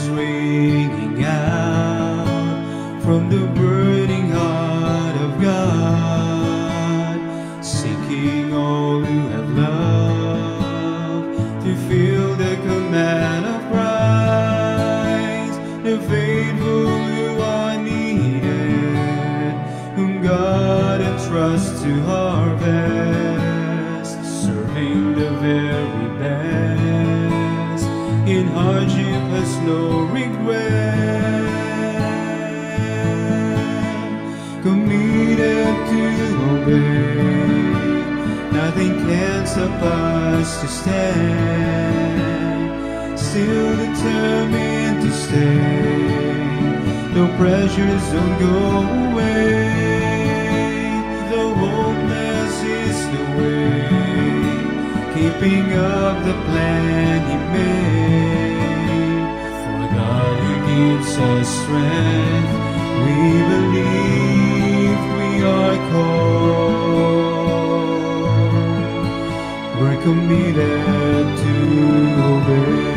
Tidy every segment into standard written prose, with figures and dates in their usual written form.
ringing out from the burning heart of God, seeking all who have loved to feel the command of Christ, the faithful who are needed, whom God entrusts to harvest, serving the very best, in hardship has no regret, committed to obey, nothing can stop us to stand, still determined to stay, no pressures don't go away, though hopeless is the way, keeping up the plan He made. For God who gives us strength, we believe we are called. We're committed to obey.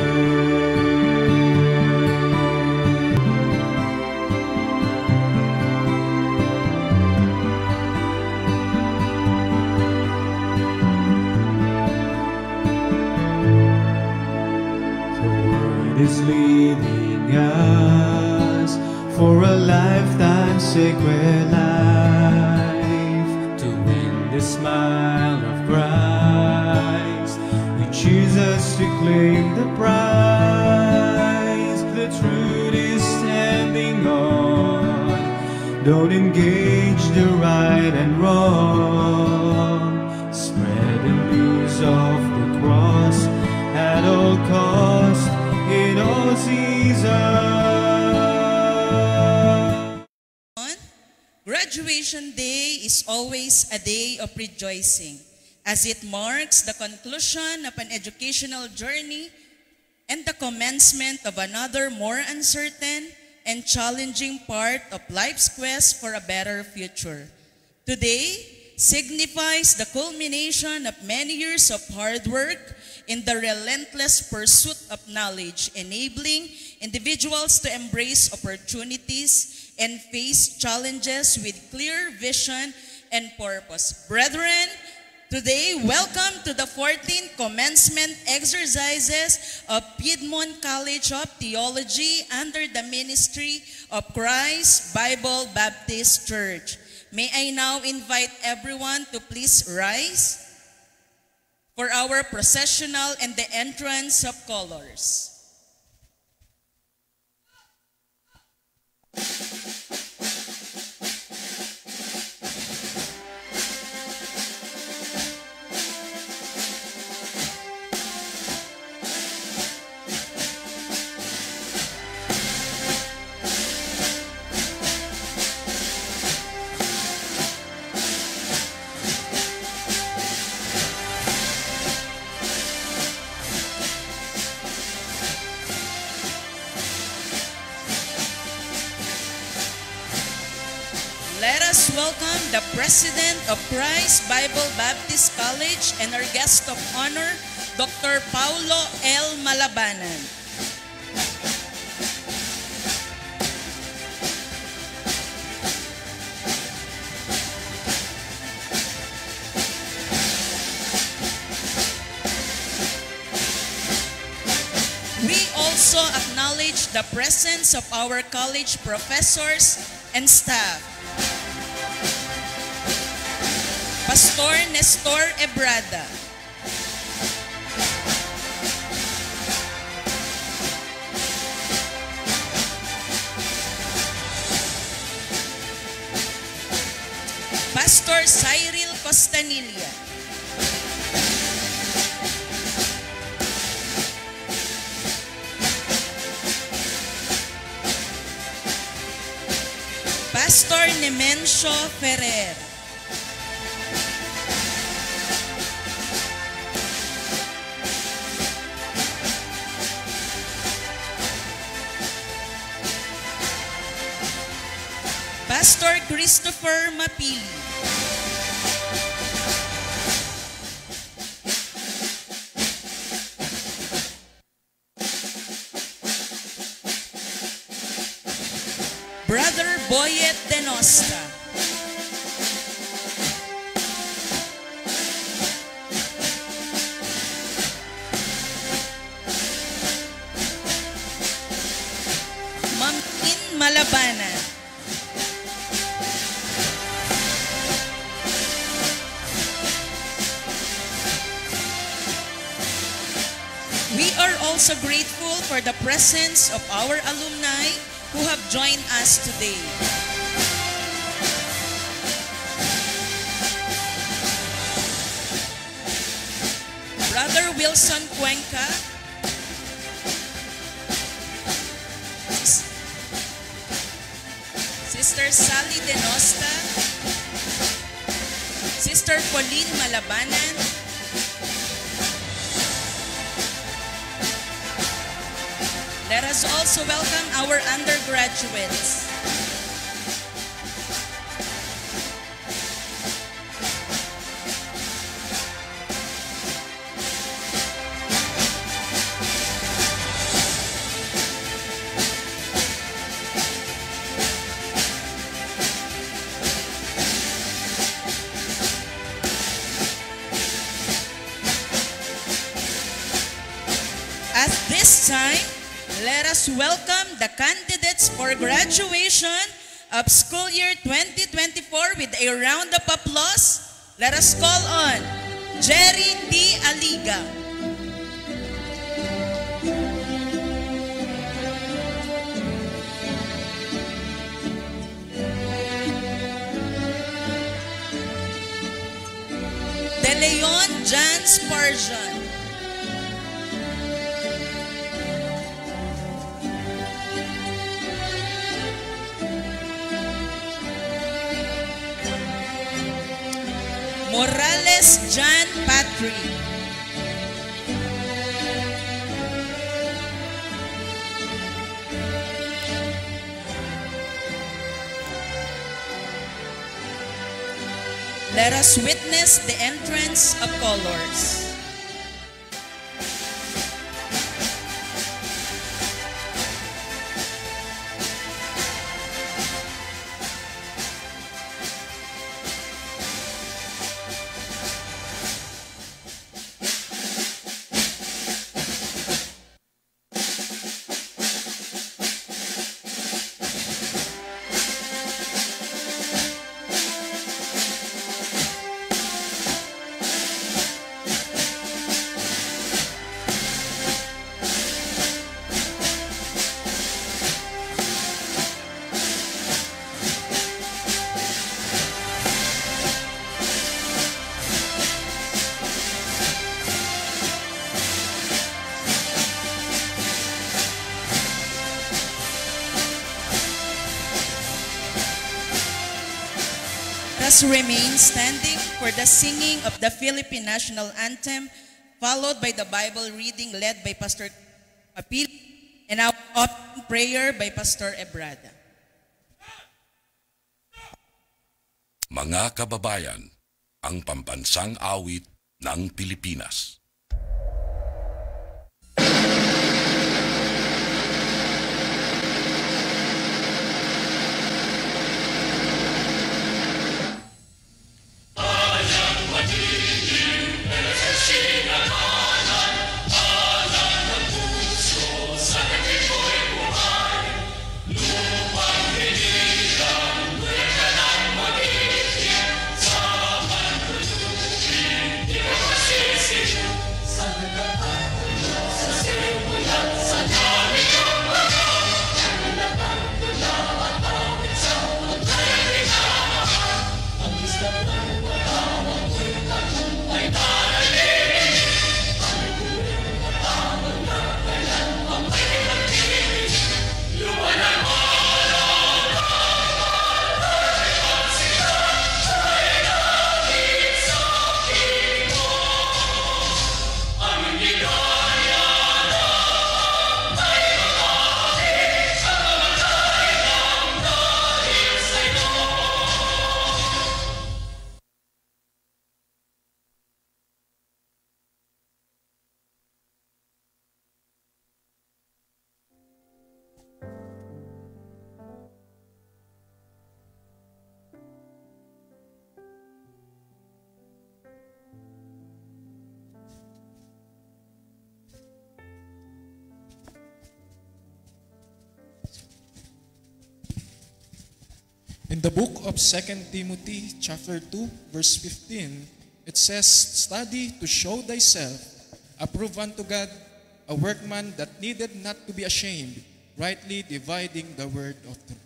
Is leading us for a lifetime sacred life, to win the smile of Christ. We choose us to claim the prize. The truth is standing on. Don't engage the right and wrong. Spread the news of the cross at all costs, in all seasons. Graduation Day is always a day of rejoicing, as it marks the conclusion of an educational journey and the commencement of another more uncertain and challenging part of life's quest for a better future. Today signifies the culmination of many years of hard work in the relentless pursuit of knowledge, enabling individuals to embrace opportunities and face challenges with clear vision and purpose. Brethren, today, welcome to the 14th commencement exercises of Piedmont College of Theology under the ministry of Christ Bible Baptist Church. May I now invite everyone to please rise for our processional and the entrance of colors. Let us welcome the President of Christ Bible Baptist College and our guest of honor, Dr. Paulo L. Malabanan. We also acknowledge the presence of our college professors and staff. Pastor Nestor Ebrada, Pastor Cyril Costanilla, Pastor Nemencio Ferrer, Pastor Christopher Mapili, Brother Boyet Denosta. Ma'am In Malabanan. We are also grateful for the presence of our alumni who have joined us today. Brother Wilson Cuenca, Sister Sally Denosta, Sister Pauline Malabanan, let us also welcome our undergraduates. At this time, let us welcome the candidates for graduation of school year 2024 with a round of applause. Let us call on Jerry T. Aliga. De Leon Jan Sparjan. Morales John Patrick. Let us witness the entrance of colors. Let us remain standing for the singing of the Philippine National Anthem, followed by the Bible reading led by Pastor Apil, and our opening prayer by Pastor Ebrada. Mga kababayan, ang pambansang awit ng Pilipinas. Thank you. In the book of 2 Timothy chapter 2 verse 15, it says, "Study to show thyself approved unto God, a workman that needed not to be ashamed, rightly dividing the word of truth."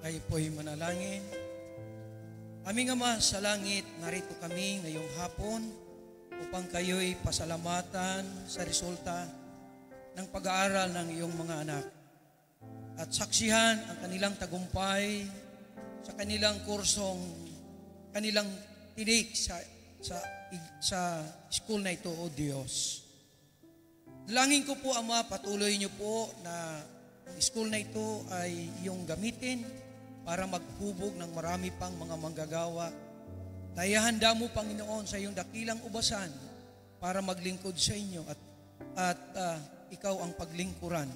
Tayo po'y manalangin. Aming Ama sa langit, narito kami ngayong hapon upang kayo'y pasalamatan sa resulta ng pag-aaral ng iyong mga anak at saksihan ang kanilang tagumpay sa kanilang kursong kanilang tinik sa school na ito, O Diyos. Dalangin ko po, Ama, patuloy niyo po na ang school na ito ay iyong gamitin para maghubog ng marami pang mga manggagawa. Naihahanda mo, Panginoon, sa iyong dakilang ubasan para maglingkod sa inyo at ikaw ang paglingkuran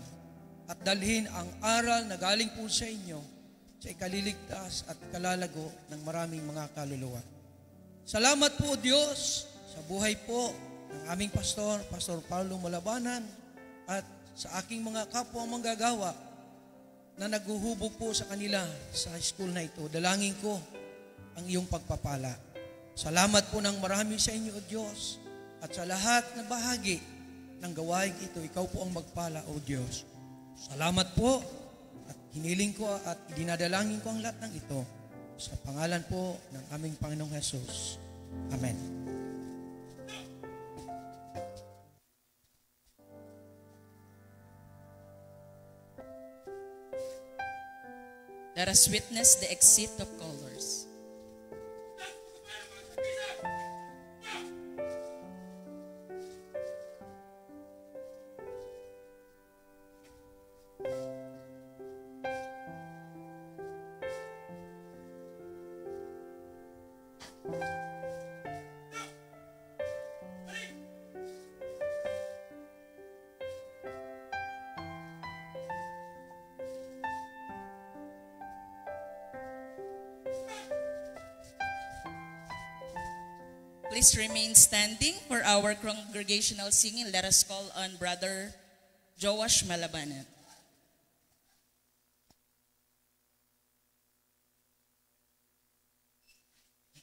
at dalhin ang aral na galing po sa inyo sa ikaliligtas at ikalalago ng maraming mga kaluluwa. Salamat po, Diyos, sa buhay po ng aming pastor, Pastor Paulo Malabanan, at sa aking mga kapwa manggagawa na naghuhubog po sa kanila sa school na ito. Dalangin ko ang iyong pagpapala. Salamat po ng marami sa inyo, O Diyos, at sa lahat na bahagi ng gawain ito, ikaw po ang magpala, O Diyos. Salamat po at hiniling ko at dinadalangin ko ang lahat ng ito sa pangalan po ng aming Panginoong Jesus. Amen. Let us witness the exit of colors. Please remain standing for our congregational singing. Let us call on Brother Joash Malabanan.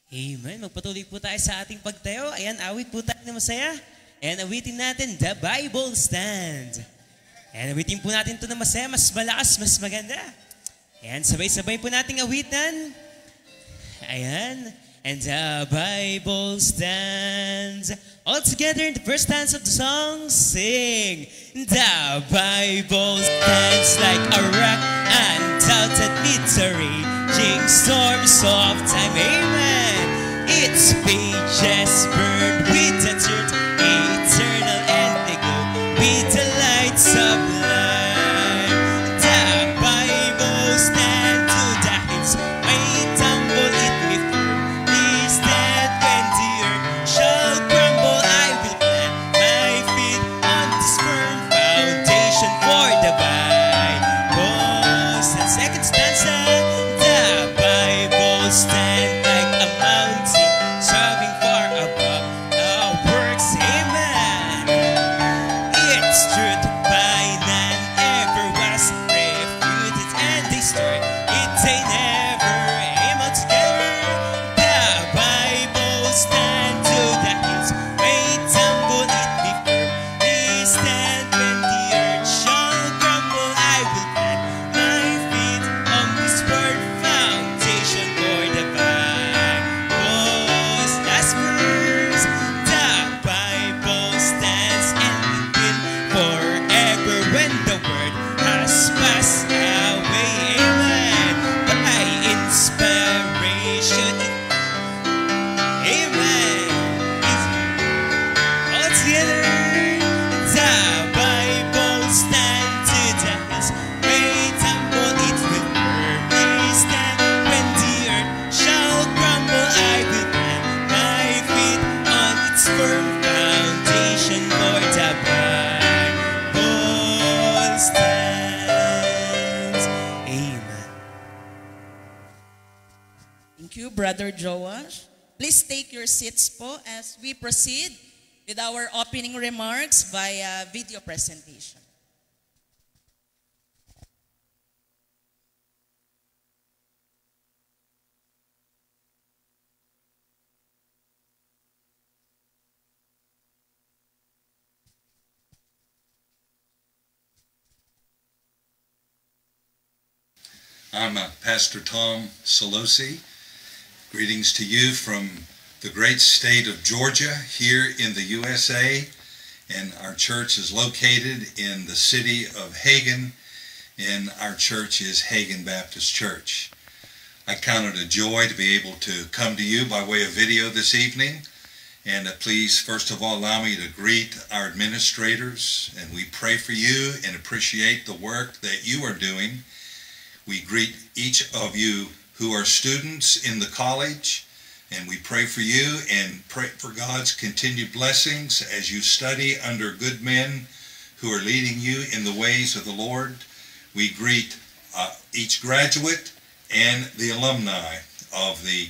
Amen. Magpatuloy po tayo sa ating pagtayo. Ayan, awit po tayo na masaya. And awitin natin, The Bible Stand. And awitin po natin ito na masaya, mas malakas, mas maganda. Ayan, sabay-sabay po nating awitan. Ayan. And the Bible stands. All together in the first stanza of the song, sing. The Bible stands like a rock, undoubted victory, raging storms of time. Amen. Its pages burned with the truth, eternal and the good, with the light sublime. The Bible stands to the hills, may tumble it before. Stand when the earth shall crumble, I will plant my feet on this firm foundation for the Bible. And second stanza, the Bible stand like a mountain, soaring far above our works. Amen. Its truth by none ever was refuted and destroyed. It they never aim out together. Stand to the hills, may tumble it be firm. We stand when the earth shall crumble. I will plant my feet on this firm foundation for the Bible's last verse. The Bible stands and will forever when the word has passed away. Amen. By inspiration. Amen. All together, the Bible stands to the hills, may tumble it will firmly stand. When the earth shall crumble, I will plant my feet on its firm foundation, for the Bible stands. Amen. Thank you, Brother Joash. please take your seats po as we proceed with our opening remarks via video presentation. I'm Pastor Tom Solosi. Greetings to you from the great state of Georgia here in the USA. And our church is located in the city of Hagen, and our church is Hagen Baptist Church. I count it a joy to be able to come to you by way of video this evening. And please, first of all, allow me to greet our administrators, and we pray for you and appreciate the work that you are doing. We greet each of you who are students in the college, and we pray for you and pray for God's continued blessings as you study under good men who are leading you in the ways of the Lord. We greet each graduate and the alumni of the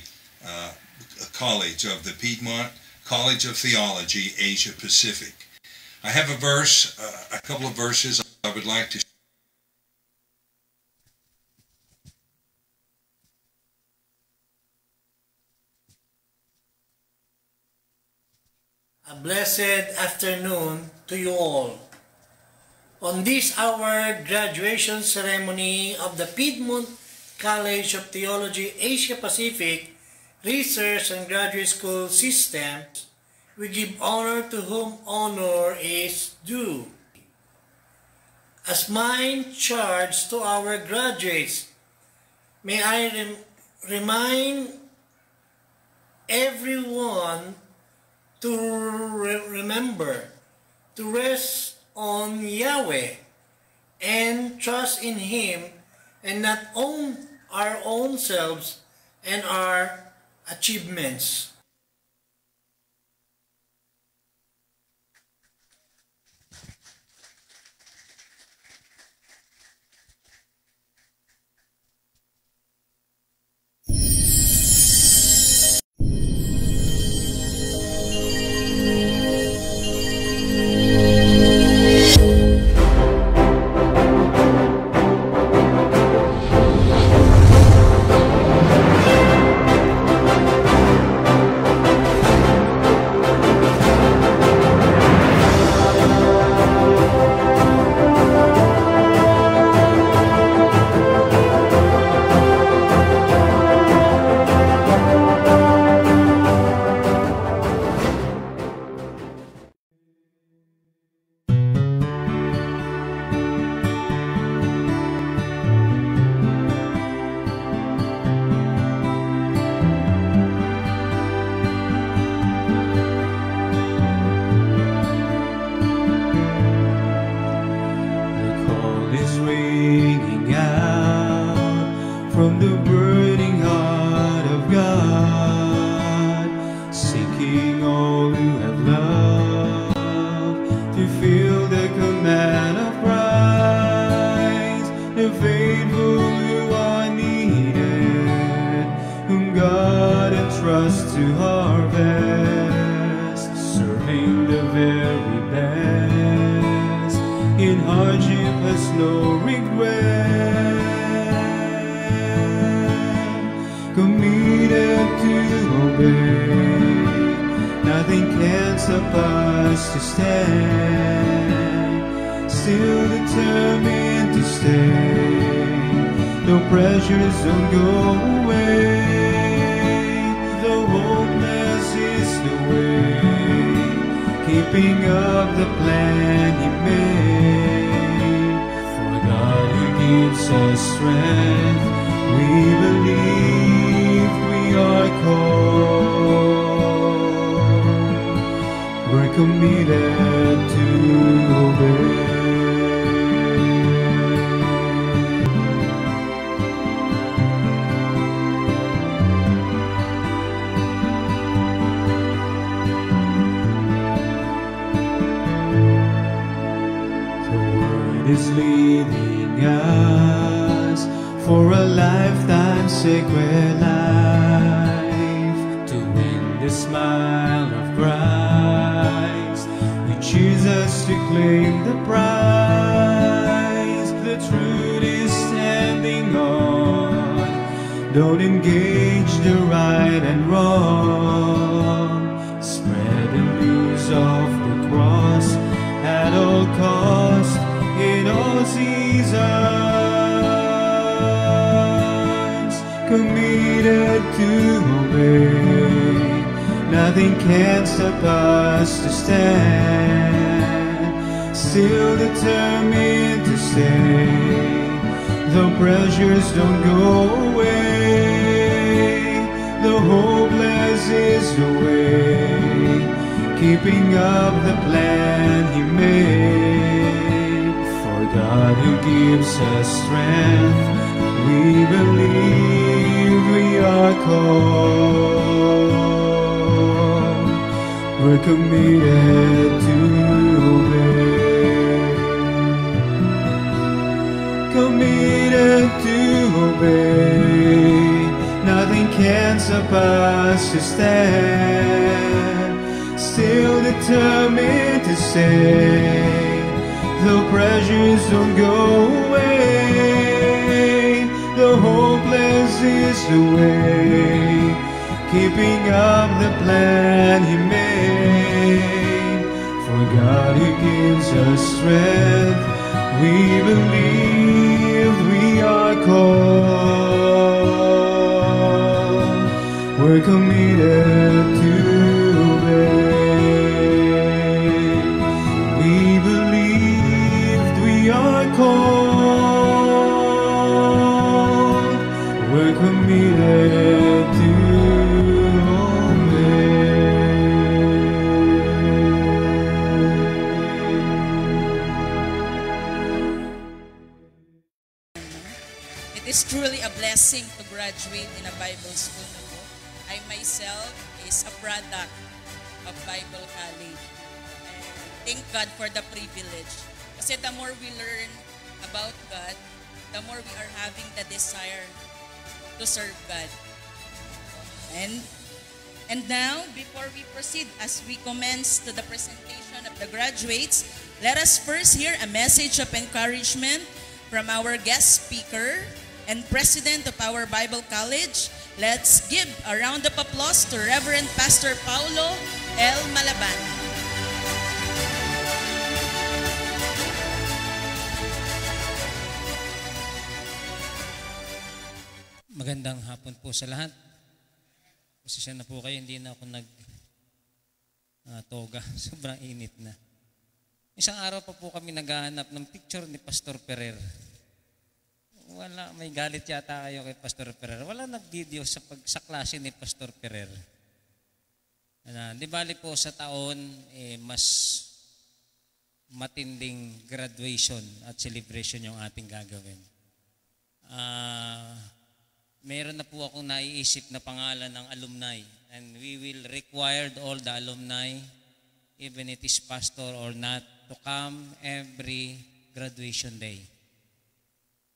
college, of the Piedmont College of Theology, Asia Pacific. I have a verse, a couple of verses I would like to A blessed afternoon to you all. On this our graduation ceremony of the Piedmont College of Theology Asia Pacific Research and Graduate School System, we give honor to whom honor is due. As mine charge to our graduates, may I remind everyone to remember to rest on Yahweh and trust in Him and not own our own selves and our achievements. from the burning heart of God, seeking all who have loved to feel the command of Christ, the faithful who are needed, whom God entrusts to harvest, serving the very best, in hardship has no regret. Committed to obey, nothing can stop us to stand. Still determined to stay, no pressures don't go away. Though hopeless is the way, keeping up the plan He made. For God who gives us strength, we believe we are called. We're committed to obey. The Word is leading us for a lifetime sacred life, to win Don't engage the right and wrong. Spread the news of the cross at all cost in all seasons. Committed to obey, nothing can stop us to stand. Still determined to stay, though pressures don't go away. The hopeless is the way, keeping up the plan He made. For God who gives us strength, we believe we are called. We're committed to obey. Committed to obey, nothing can stop us to stand. Still determined to stay, though pressures don't go away. The hopeless is the way, keeping up the plan He made. For God who gives us strength, we believe we are called. We're committed to obey. We believe we are called. We're committed to It is truly a blessing to graduate in a Bible school na po. I myself is a product of Bible College. And thank God for the privilege. Kasi the more we learn about God, the more we are having the desire to serve God. And now, before we proceed, as we commence to the presentation of the graduates, let us first hear a message of encouragement from our guest speaker and president of our Bible College. Let's give a round of applause to Reverend Pastor Paulo L. Malaban. Magandang hapon po sa lahat. Pasensya na po kayo, hindi na ako toga. Sobrang init na. Isang araw pa po kami naghahanap ng picture ni Pastor Ferrer. Wala, may galit yata kayo kay Pastor Ferrer. Wala nag-video sa klase ni Pastor Ferrer. Di bali po sa taon, mas matinding graduation at celebration yung ating gagawin. Meron na po akong naiisip na pangalan ng alumni, and we will require all the alumni, even it is pastor or not, to come every graduation day.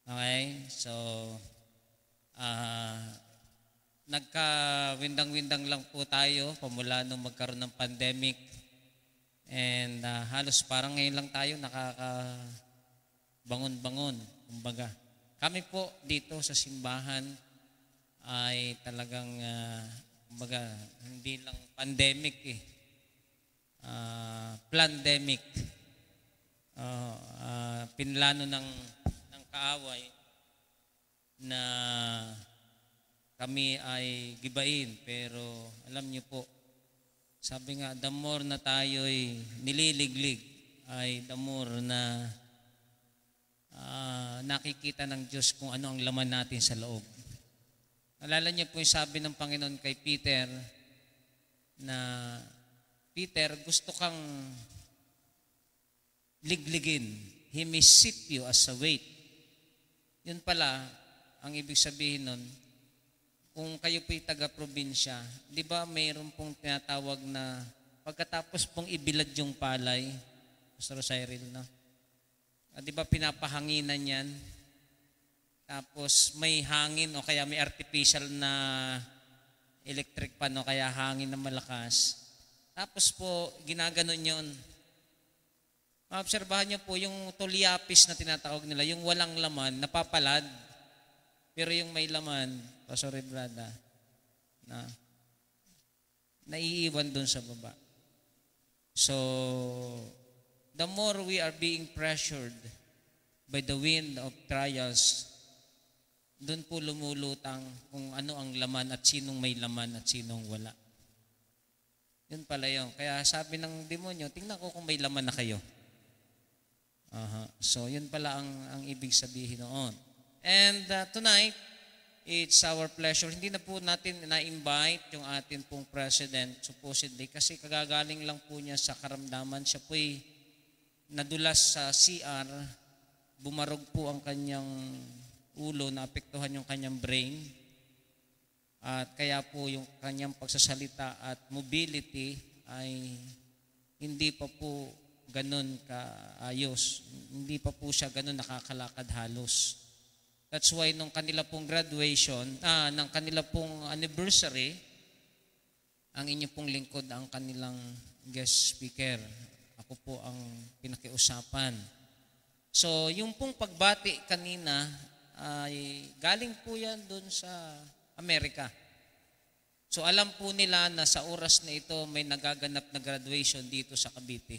Okay? So, nagka-windang-windang lang po tayo pamula nung magkaroon ng pandemic, and halos parang ngayon lang tayo nakaka-bangon-bangon. Kumbaga, kami po dito sa simbahan ay talagang kumbaga, hindi lang pandemic plandemic. Pinlano ng kaaway na kami ay gibain, pero alam niyo po, sabi nga, the more na tayo'y nililiglig ay the more na nakikita ng Diyos kung ano ang laman natin sa loob. Alala niyo po yung sabi ng Panginoon kay Peter na, Peter, gusto kang ligligin. He may sip you as a weight. Yun pala, ang ibig sabihin nun, kung kayo po'y taga-probinsya, di ba mayroon pong tinatawag na pagkatapos pong ibilad yung palay, Pastor Cyril, no? Di ba pinapahanginan yan? Tapos may hangin o kaya may artificial na electric pan o kaya hangin na malakas. Tapos po, ginaganon yun. Maobserbahan niyo po yung tuliapis na tinatawag nila, yung walang laman, napapalad. Pero yung may laman, Pastor Brada, na naiiwan doon sa baba. So, the more we are being pressured by the wind of trials, doon po lumulutang kung ano ang laman at sinong may laman at sinong wala. Yun pala yun. Kaya sabi ng demonyo, tingnan ko kung may laman na kayo. So, yun pala ang ibig sabihin noon. And tonight, it's our pleasure. Hindi na po natin na-invite yung atin pong president, supposedly, kasi kagagaling lang po niya sa karamdaman. Siya po'y nadulas sa CR, bumarog po ang kanyang ulo, naapektuhan yung kanyang brain. At kaya po yung kanyang pagsasalita at mobility ay hindi pa po ganun kaayos. Hindi pa po siya ganun nakakalakad halos. That's why nung kanila pong graduation, ng kanila pong anniversary, ang inyo pong lingkod ang kanilang guest speaker. Ako po ang pinakiusapan. So yung pong pagbati kanina ay galing po yan dun sa Amerika. So alam po nila na sa oras na ito may nagaganap na graduation dito sa Cavite.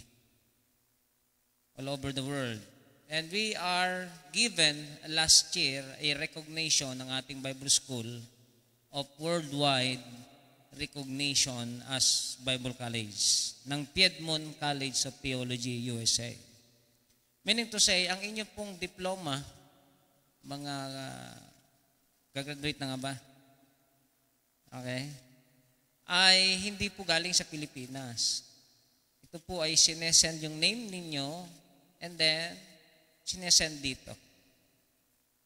All over the world. And we are given last year a recognition ng ating Bible School of worldwide recognition as Bible College ng Piedmont College of Theology, USA. Meaning to say, ang inyo pong diploma, mga gagraduate na nga ba? Okay? Ay hindi po galing sa Pilipinas. Ito po ay sinesend yung name ninyo and then sinesend dito.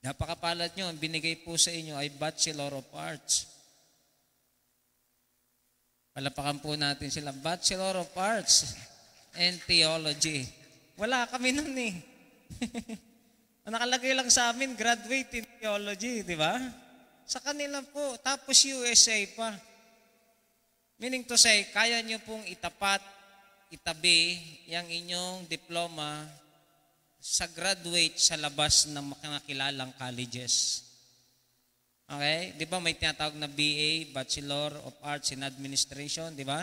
Napakapalad nyo, ang binigay po sa inyo ay Bachelor of Arts. Palapakan po natin sila, Bachelor of Arts and Theology. Wala kami nun eh. Nakalagay lang sa amin, graduate in Theology, di ba? Sa kanila po, tapos USA pa. Meaning to say, kaya nyo pong itapat, itabi, yung inyong diploma sa graduate sa labas ng mga kilalang colleges. Okay? Di ba may tinatawag na BA, Bachelor of Arts in Administration, di ba?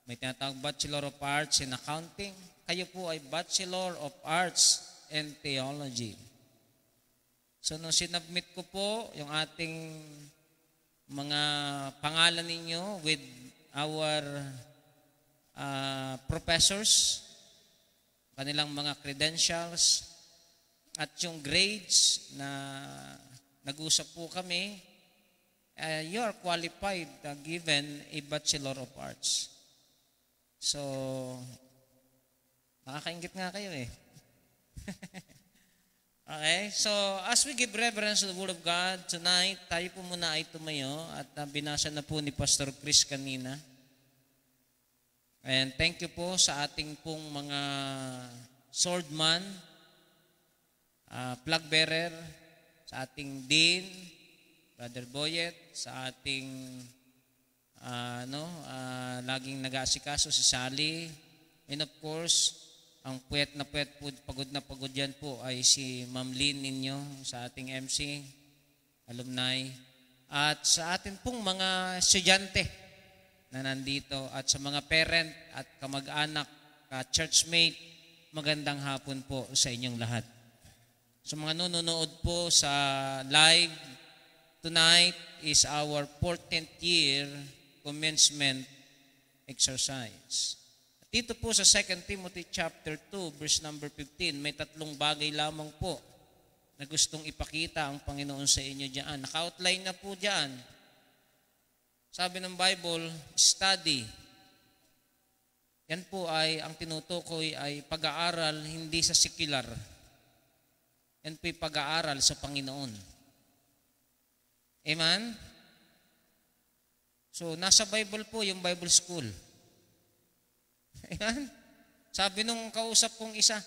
May tinatawag Bachelor of Arts in Accounting. Kayo po ay Bachelor of Arts and Theology. So nung sinubmit ko po yung ating mga pangalan ninyo with our professors, kanilang mga credentials, at yung grades na nag-usap po kami, you are qualified given a Bachelor of Arts. So, nakakaingit nga kayo eh. Okay, so as we give reverence to the Word of God tonight, tayo po muna ay tumayo at binasa na po ni Pastor Chris kanina. And thank you po sa ating pong mga swordman, flag bearer, sa ating Dean, Brother Boyet, sa ating laging nag-aasikaso si Sally, and of course, ang puwet na pagod yan po ay si Ma'am Lynn ninyo sa ating MC, alumni, at sa atin pong mga estudyante na nandito at sa mga parent at kamag-anak, churchmate, magandang hapon po sa inyong lahat. So mga nanonood po sa live, tonight is our 14th year commencement exercise. Dito po sa 2 Timothy chapter 2 verse number 15, may tatlong bagay lamang po na gustong ipakita ang Panginoon sa inyo diyan. Naka-outline na po diyan. Sabi ng Bible, study. Yan po ay, ang tinutukoy ay pag-aaral hindi sa secular. Yan po ay pag-aaral sa Panginoon. Amen? So, nasa Bible po yung Bible School. Ayan. Sabi nung kausap kong isa,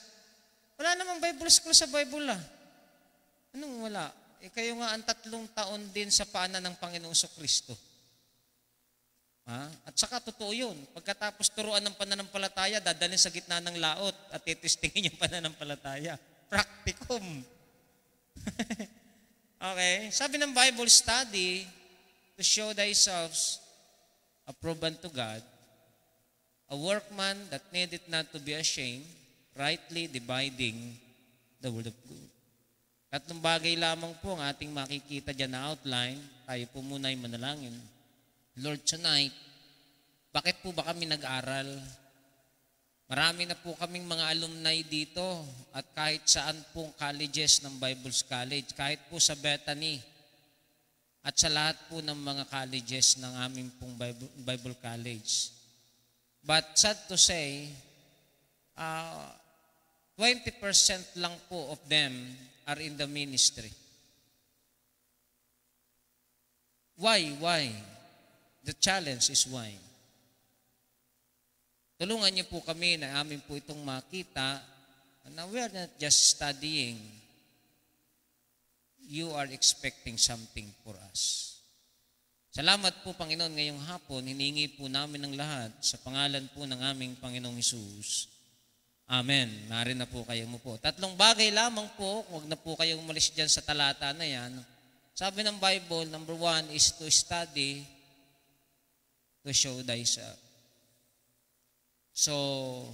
wala namang Bible School sa Bible ah. Anong wala? Kayo nga ang 3 taon din sa paanan ng Panginoong Kristo. At saka totoo yun. Pagkatapos turuan ng pananampalataya, dadalhin sa gitna ng laot at titestingin yung pananampalataya. Practicum. Okay? Sabi ng Bible study, to show thyself approved unto God, a workman that needeth not to be ashamed, rightly dividing the word of God. Tatlong bagay lamang po ang ating makikita dyan na outline. Tayo po muna ay manalangin. Lord, tonight, bakit po ba kami nag-aral? Marami na po kaming mga alumni dito at kahit saan pong colleges ng Bible's College, kahit po sa Bethany at sa lahat po ng mga colleges ng aming pong Bible College. But sad to say, 20% lang po of them are in the ministry. Why? Why? The challenge is why. Tulungan niyo po kami na amin po itong makita na we are not just studying. You are expecting something for us. Salamat po, Panginoon, ngayong hapon. Hiningi po namin ng lahat sa pangalan po ng aming Panginoong Hesus. Amen. Narin na po kayo mo po. Tatlong bagay lamang po, huwag na po kayong umalis dyan sa talata na yan. Sabi ng Bible, number 1 is to study, to show thyself. So,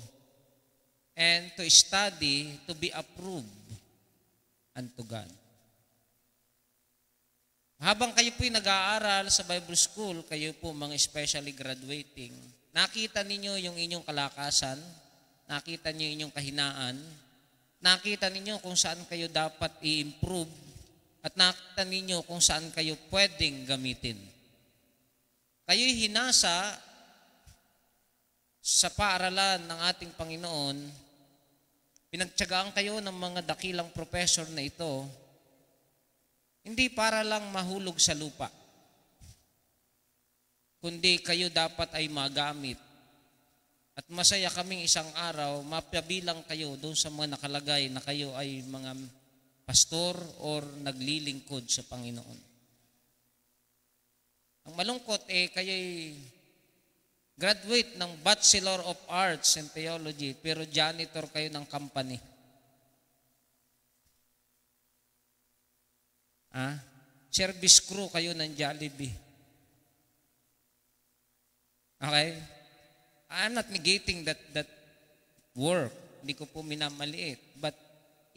and to study, to be approved unto God. Habang kayo po'y nag-aaral sa Bible School, kayo po mga especially graduating, nakita ninyo yung inyong kalakasan, nakita niyo inyong kahinaan, nakita ninyo kung saan kayo dapat i-improve, at nakita ninyo kung saan kayo pwedeng gamitin. Kayo'y hinasa sa paaralan ng ating Panginoon, pinagtiyagaan kayo ng mga dakilang professor na ito, hindi para lang mahulog sa lupa, kundi kayo dapat ay magamit. At masaya kaming isang araw, mapabilang kayo doon sa mga nakalagay na kayo ay mga pastor or naglilingkod sa Panginoon. Ang malungkot kayo'y graduate ng Bachelor of Arts in Theology, pero janitor kayo ng company. Service crew kayo ng Jollibee. Okay? I'm not negating that work. Hindi ko po minamaliit. But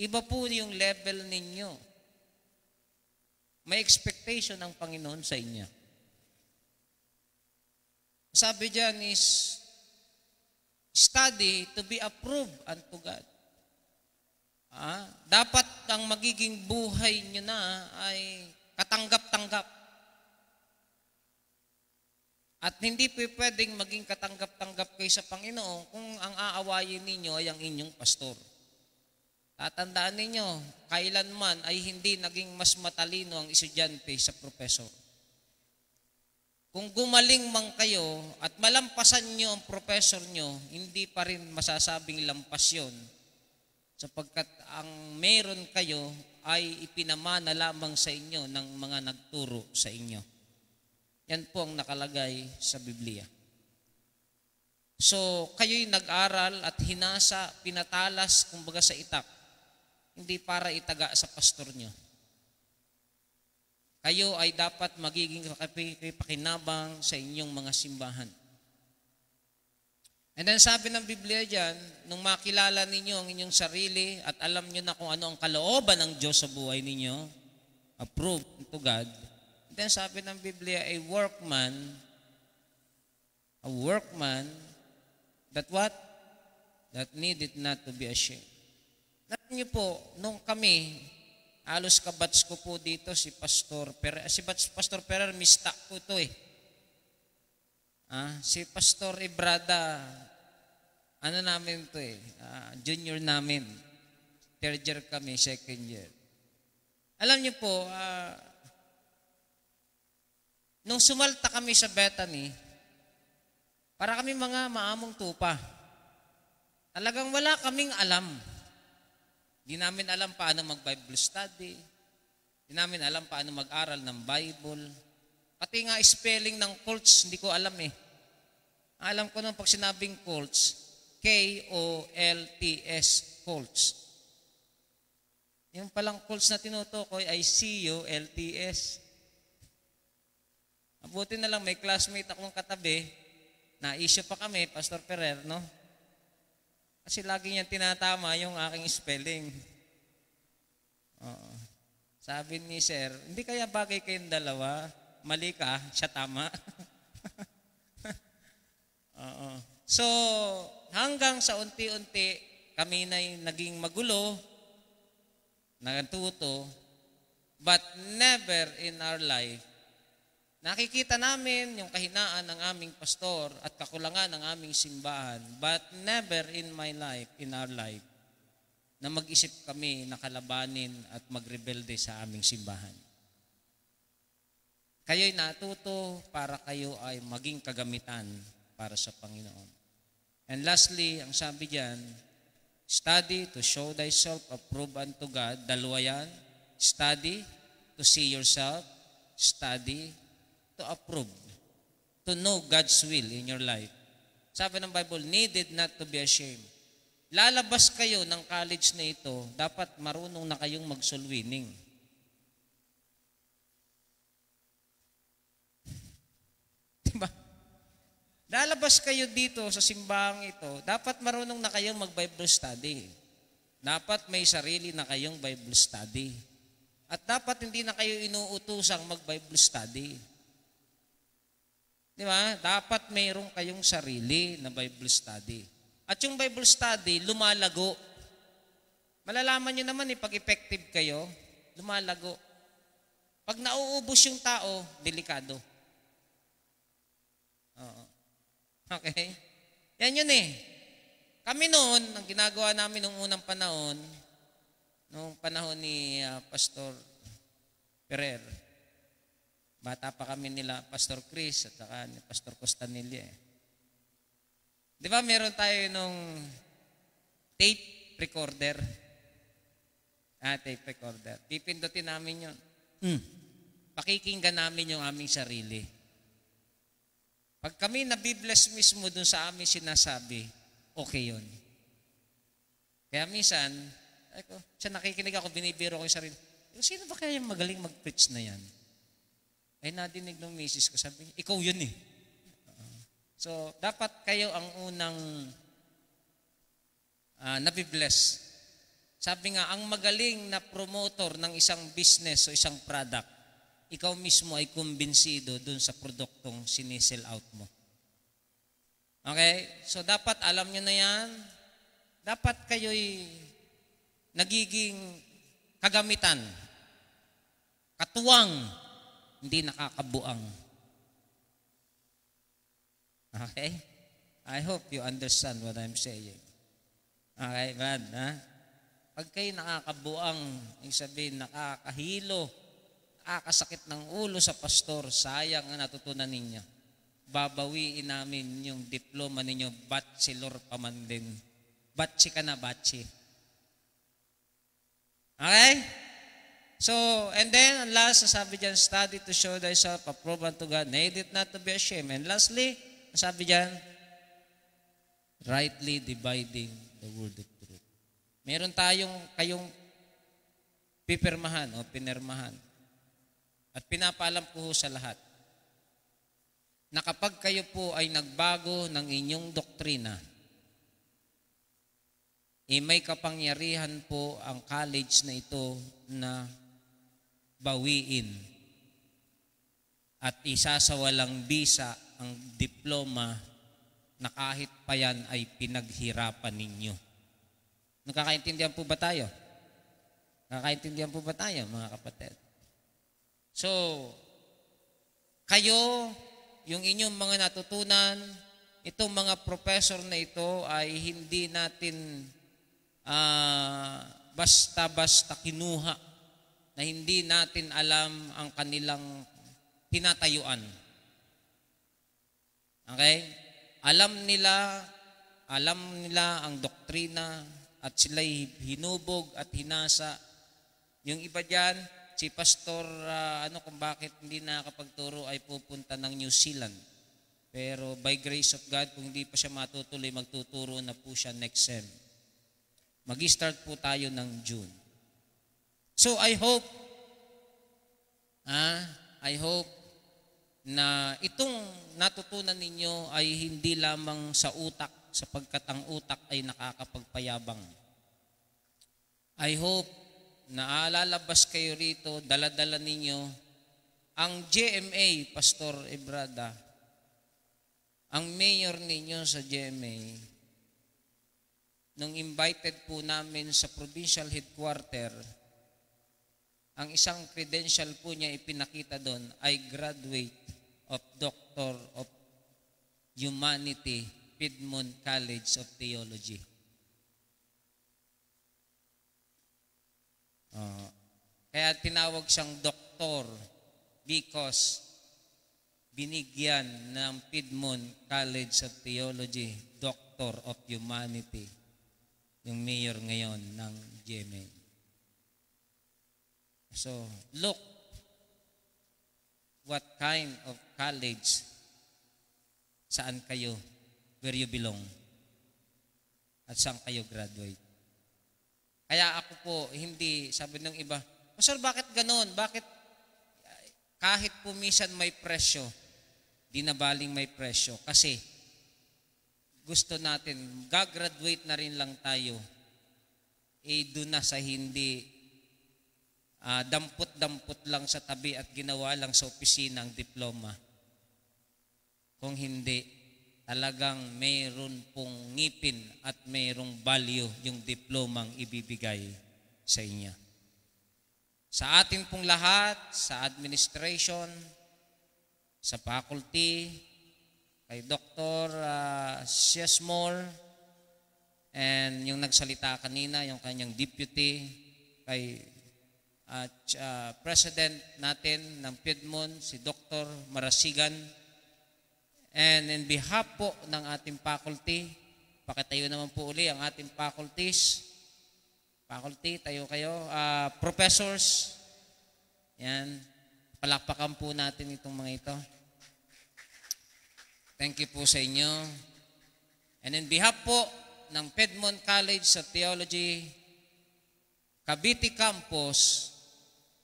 iba po yung level ninyo. May expectation ang Panginoon sa inyo. Sabi dyan is, study to be approved unto God. Dapat ang magiging buhay nyo na ay katanggap-tanggap. At hindi po pwedeng maging katanggap-tanggap kayo sa Panginoon kung ang aawayin ninyo ay ang inyong pastor. Tatandaan ninyo, kailanman ay hindi naging mas matalino ang estudyante sa professor. Kung gumaling man kayo at malampasan nyo ang professor nyo, hindi pa rin masasabing lampas yun, sapagkat ang meron kayo ay ipinamana lamang sa inyo ng mga nagturo sa inyo. Yan po ang nakalagay sa Biblia. So, kayo'y nag-aral at hinasa, pinatalas, kumbaga sa itak, hindi para itaga sa pastor nyo. Kayo ay dapat magiging pakinabang sa inyong mga simbahan. And then sabi ng Biblia dyan, nung makilala ninyo ang inyong sarili at alam nyo na kung ano ang kalooban ng Diyos sa buhay ninyo, approved to God, then sabi ng Biblia, a workman that what? That needed not to be ashamed. Natin niyo po, nung kami, alos kabats ko po dito si Pastor Perer, mista ko to si Pastor Ibrada, ano namin to junior namin. Third year kami, second year. Alam niyo po, nung sumalta kami sa Bethany, para kami mga maamong tupa. Talagang wala kaming alam. Di namin alam paano mag-Bible study. Di namin alam paano mag-aral ng Bible. Pati nga spelling ng cults, hindi ko alam Alam ko nung pag sinabing cults, K-O-L-T-S, cults. Yung palang calls na tinutukoy ay CULTS. Mabuti na lang may classmate akong katabi, na-issue pa kami, Pastor Ferrer, no? Kasi lagi niyang tinatama yung aking spelling. Oo. Sabi ni Sir, hindi kaya bagay kayong dalawa? Mali ka, siya tama. Oo. So, hanggang sa unti-unti, kami na naging magulo, natuto, but never in our life, nakikita namin yung kahinaan ng aming pastor at kakulangan ng aming simbahan, but never in my life, in our life, na mag-isip kami na kalabanin at magrebelde sa aming simbahan. Kayo'y natuto para kayo ay maging kagamitan para sa Panginoon. And lastly, ang sabi diyan, study to show thyself approved unto God. Dalawa yan. Study to see yourself. Study to approve. To know God's will in your life. Sabi ng Bible, needed not to be ashamed. Lalabas kayo ng college na ito, dapat marunong na kayong mag-soul winning. Diba? Lalabas kayo dito sa simbahang ito, dapat marunong na kayong mag-Bible study. Dapat may sarili na kayong Bible study. At dapat hindi na kayo inuutusang mag-Bible study. Di ba? Dapat mayroong kayong sarili na Bible study. At yung Bible study, lumalago. Malalaman nyo naman pag effective kayo, lumalago. Pag nauubos yung tao, delikado. Oo. Okay? Yan yun eh. Kami noon, ang ginagawa namin nung unang panahon, nung panahon ni Pastor Ferrer, bata pa kami nila Pastor Chris at saka ni Pastor Costanilla. Di ba meron tayo nung tape recorder? Tape recorder. Pipindutin namin yun. Pakikinggan namin yung aming sarili. Pag kami nabibless mismo dun sa aming sinasabi, okay yun. Kaya minsan, siya nakikinig ako, binibiro ko yung sarili. Sino ba kaya yung magaling mag-preach na yan? Ay nadinig ng misis ko, sabi niya, ikaw yun eh. So, dapat kayo ang unang nabibless. Sabi nga, ang magaling na promoter ng isang business o isang product, ikaw mismo ay kumbinsido dun sa produktong sinisell out mo. Okay? So, dapat alam nyo na yan. Dapat kayo'y nagiging kagamitan. Katuwang, hindi nakakabuang. Okay? I hope you understand what I'm saying. Okay, man? Ha? Pag kayo nakakabuang, yung sabihin, nakakahilo, nakakasakit ng ulo sa pastor, sayang ang natutunan ninyo. Babawiin namin yung diploma ninyo, bachelor pa man din. Batchi ka na, batchi. Okay? So, and then, last, sabi dyan, study to show thyself approved unto God, need it not to be ashamed. And lastly, sabi dyan, rightly dividing the word of truth. Meron kayong pipirmahan o pinirmahan. At pinapaalam ko sa lahat na kapag kayo po ay nagbago ng inyong doktrina, may kapangyarihan po ang college na ito na bawiin at isasawalang bisa ang diploma na kahit pa yan ay pinaghirapan ninyo. Nakakaintindihan po ba tayo? Nakakaintindihan po ba tayo, mga kapatid? So, kayo, yung inyong mga natutunan, itong mga professor na ito ay hindi natin basta-basta kinuha na hindi natin alam ang kanilang tinatayuan. Okay? Alam nila ang doktrina at sila'y hinubog at hinasa. Yung iba dyan, si Pastor, kung bakit hindi nakakapagturo ay pupunta ng New Zealand. Pero by grace of God, kung hindi pa siya matutuloy, magtuturo na po siya next sem. Mag-start po tayo ng June. So I hope na itong natutunan ninyo ay hindi lamang sa utak, sapagkat ang utak ay nakakapagpayabang. I hope na lalabas kayo rito, dala-dala ninyo ang GMA, Pastor Ebrada, ang mayor ninyo sa GMA. Nung invited po namin sa provincial headquarter, ang isang credential po niya ipinakita doon ay graduate of Doctor of Humanity, Piedmont College of Theology. Kaya tinawag siyang doktor because binigyan ng Piedmont College of Theology, Doctor of Humanity, yung mayor ngayon ng GMA. So, look what kind of college, saan kayo, where you belong, at saan kayo graduate. Kaya ako po, hindi, sabi ng iba, Pastor, bakit ganon? Bakit kahit po minsan may presyo, di na baling may presyo? Kasi gusto natin, gagraduate na rin lang tayo, doon na sa hindi dampot-dampot lang sa tabi at ginawa lang sa opisina ang diploma. Kung hindi, talagang mayroon pong ngipin at mayroong value yung diplomang ibibigay sa inyo. Sa atin pong lahat, sa administration, sa faculty, kay Dr. Siasmore, and yung nagsalita kanina, yung kanyang deputy, kay President natin ng Piedmont, si Dr. Marasigan, and in behalf po ng ating faculty, pakitayo naman po uli ang ating faculties. Faculty, tayo kayo. Professors, yan, palakpakan po natin itong mga ito. Thank you po sa inyo. And in behalf po ng Piedmont College of Theology, Cavite Campus,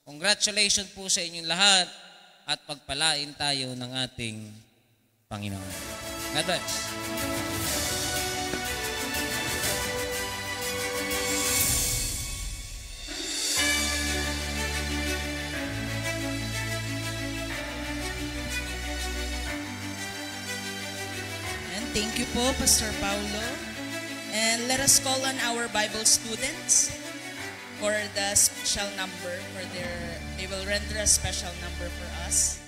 congratulations po sa inyong lahat at pagpalain tayo ng ating Panginoon. God bless. And thank you po, Pastor Paulo. And let us call on our Bible students for the special number they will render a special number for us.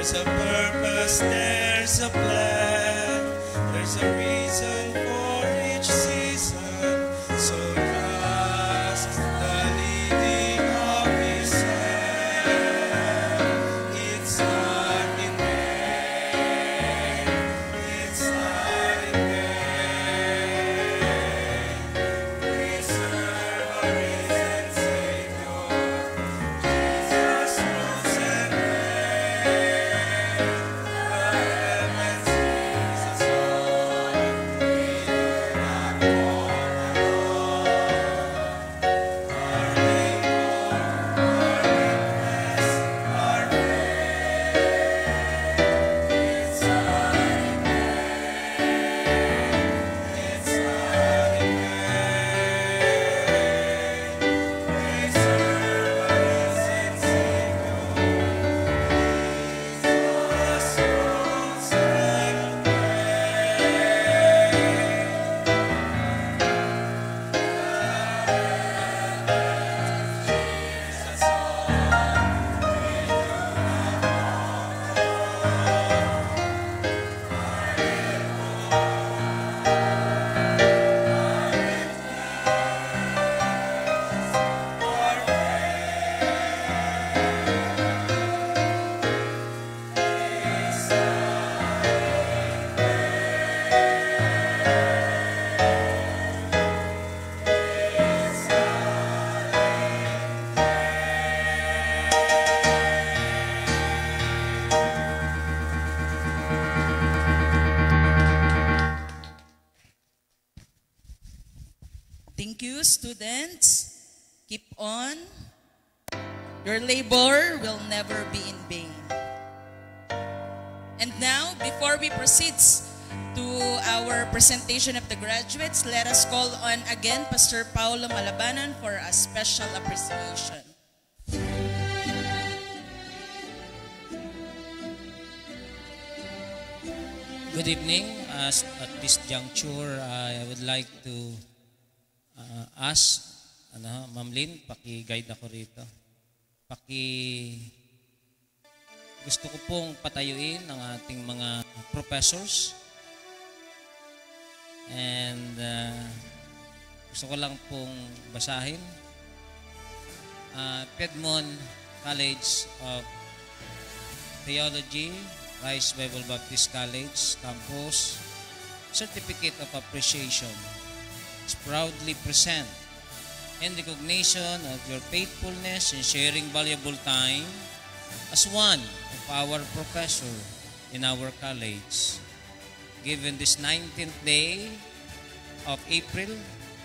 There's a purpose, there's a plan, there's a reason for each season. So trust the leading of His hand. It's not in vain. It's not in vain. We serve a risen Savior. Jesus rules and reigns. The heavens praise His Lord. We do not walk alone. Our labor, our weakness, our faith. It's not in vain. It's not in vain. We serve a risen Savior. Jesus rules and Thank you, students. Keep on. Your labor will never be in vain. And now, before we proceed to our presentation of the graduates, let us call on again Pastor Paulo Malabanan for a special appreciation. Good evening. At this juncture, I would like to ask, Ma'am Lynn, paki-guide ako rito. Gusto ko pong patayuin ang ating mga professors. And gusto ko lang pong basahin. Piedmont College of Theology, Rice Bible Baptist College Campus, Certificate of Appreciation is proudly present in recognition of your faithfulness in sharing valuable time as one of our professor in our college. Given this 19th day of April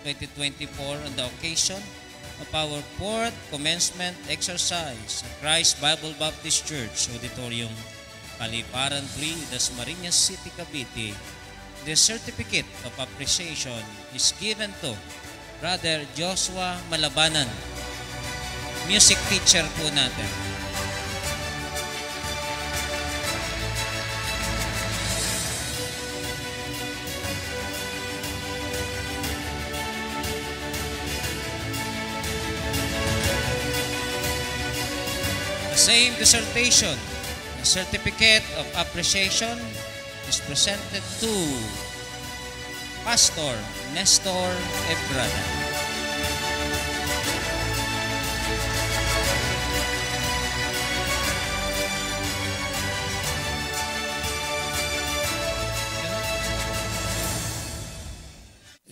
2024 on the occasion of our 4th commencement exercise at Christ Bible Baptist Church Auditorium, Paliparan 3, Dasmariñas City, Cavite, the certificate of appreciation is given to Brother Joshua Malabanan, music teacher po natin. The same dissertation, the certificate of appreciation is presented to Pastor Nestor Ebrada.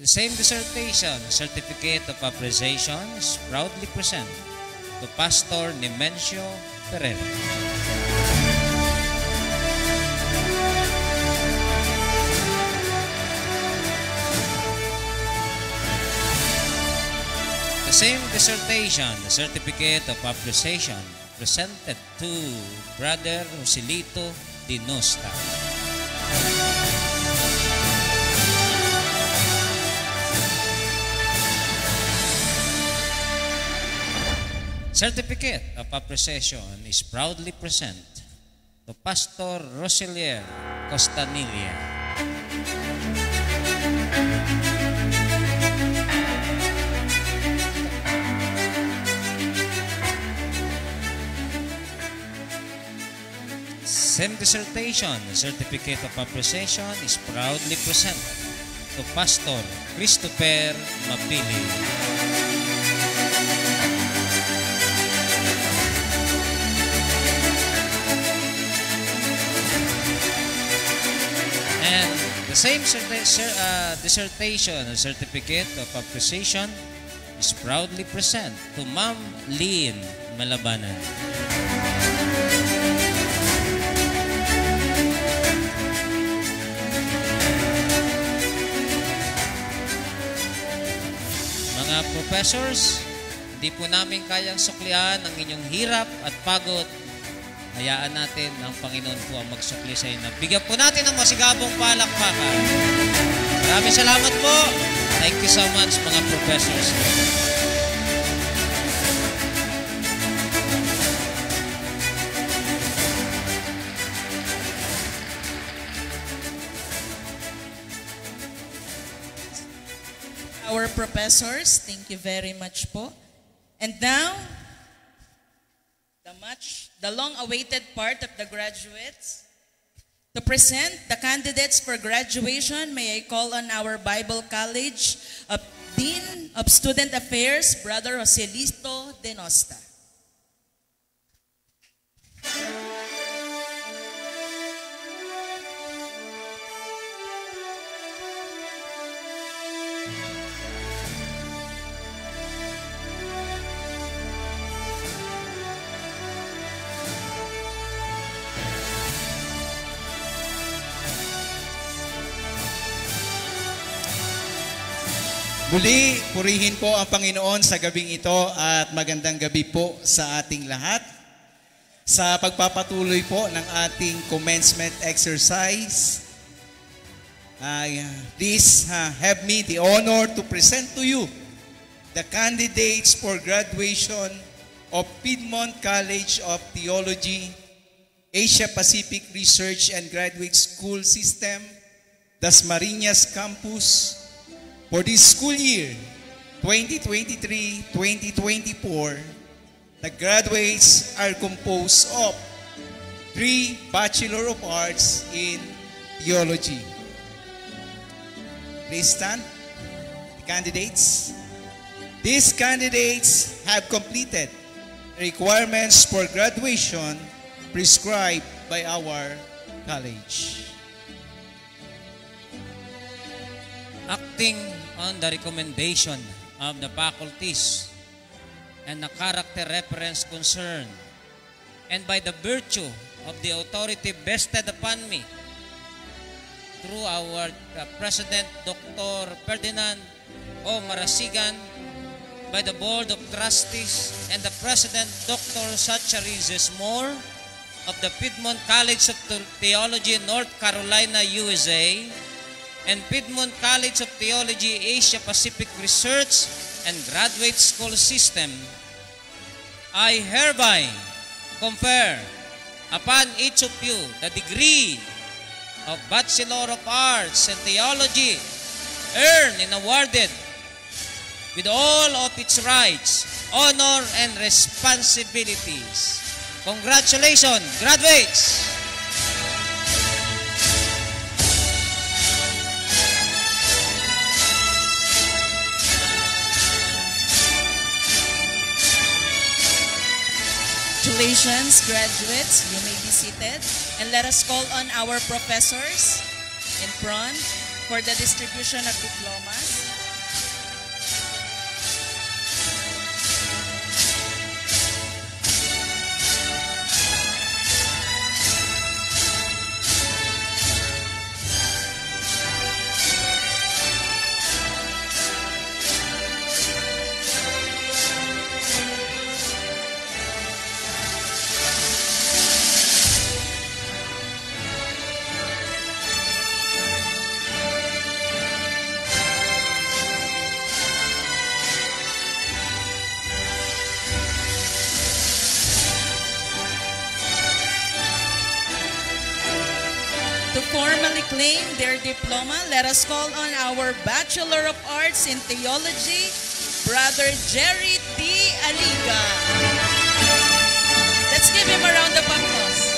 The same dissertation, certificate of appreciation is proudly presented to Pastor Nemencio Ferrer. The same dissertation, the certificate of appreciation, presented to Brother Rosilito Dinosta. Certificate of appreciation is proudly presented to Pastor Roselier Costanilla. same dissertation, certificate of appreciation is proudly presented to Pastor Christopher Mapili. And the same dissertation or certificate of appreciation is proudly presented to Ma'am Lynn Malabanan. Mga professors, hindi po namin kayang suklian ang inyong hirap at pagod. Hayaan natin ang Panginoon po ang magsukli sa inyo. Bigyan po natin ng masigabong palakpakan. Maraming salamat po. Thank you so much mga professors. Our professors, thank you very much po. And now, the long-awaited part of the graduates. To present the candidates for graduation, may I call on our Bible College Dean of Student Affairs, Brother Joselito Denosta. Muli, purihin po ang Panginoon sa gabing ito at magandang gabi po sa ating lahat. Sa pagpapatuloy po ng ating commencement exercise, please have me the honor to present to you the candidates for graduation of Piedmont College of Theology, Asia Pacific Research and Graduate School System, Dasmariñas Campus, for this school year, 2023-2024, the graduates are composed of 3 Bachelor of Arts in Theology. Please stand. The candidates. These candidates have completed requirements for graduation prescribed by our college. Acting on the recommendation of the faculties and the character reference concerned, and by the virtue of the authority vested upon me through our President Dr. Ferdinand O. Marasigan, by the Board of Trustees and the President Dr. Sacharizes Moore of the Piedmont College of Theology, North Carolina, USA, and Piedmont College of Theology, Asia Pacific Research and Graduate School System, I hereby confer upon each of you the degree of Bachelor of Arts in Theology, earned and awarded with all of its rights, honor, and responsibilities. Congratulations, graduates! Congratulations, graduates. You may be seated. And let us call on our professors in front for the distribution of diplomas. To formally claim their diploma, let us call on our Bachelor of Arts in Theology, Brother Jerry T. Aliga. Let's give him a round of applause.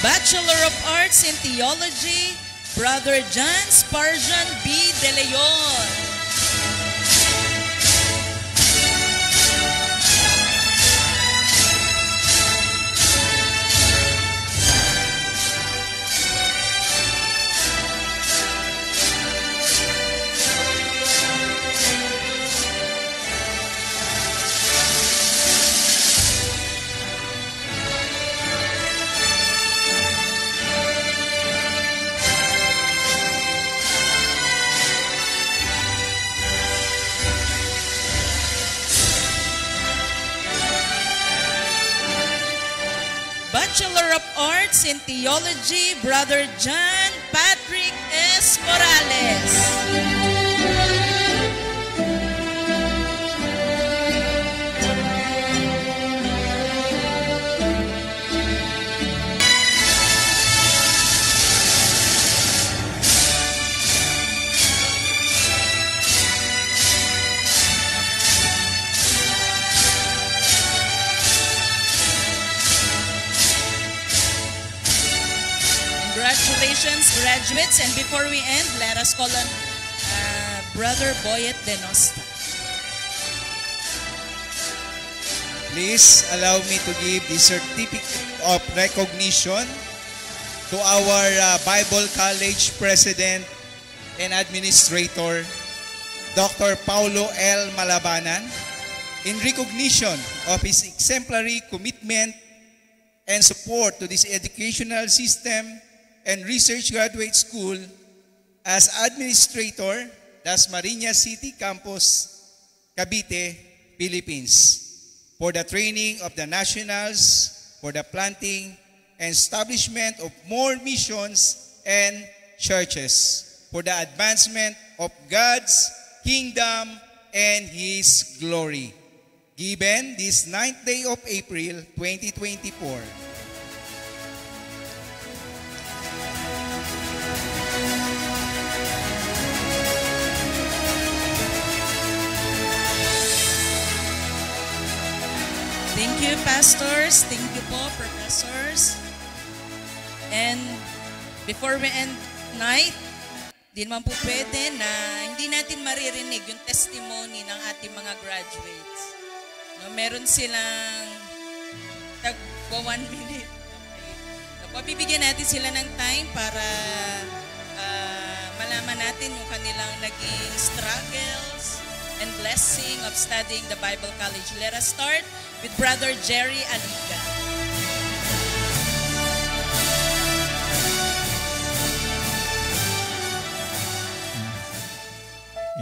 Bachelor of Arts in Theology, Brother John Sparjan B. De Leon. Bachelor of Arts in Theology, Brother John Patrick S. Morales. Congratulations, graduates. And before we end, let us call on Brother Boyet Denosta. Please allow me to give the certificate of recognition to our Bible College President and Administrator, Dr. Paulo L. Malabanan, in recognition of his exemplary commitment and support to this educational system and Research Graduate School as Administrator, Dasmariñas City Campus, Cavite, Philippines, for the training of the nationals, for the planting and establishment of more missions and churches, for the advancement of God's kingdom and His glory. Given this 9th day of April, 2024. Thank you, pastors. Thank you po, professors. And before we end night, di naman po pwede na hindi natin maririnig yung testimony ng ating mga graduates. No, meron silang tagpo 1 minute. Okay. So, bibigyan natin sila ng time para malaman natin yung kanilang naging struggles and blessing of studying the Bible College. Let us start with Brother Jerry Aliga.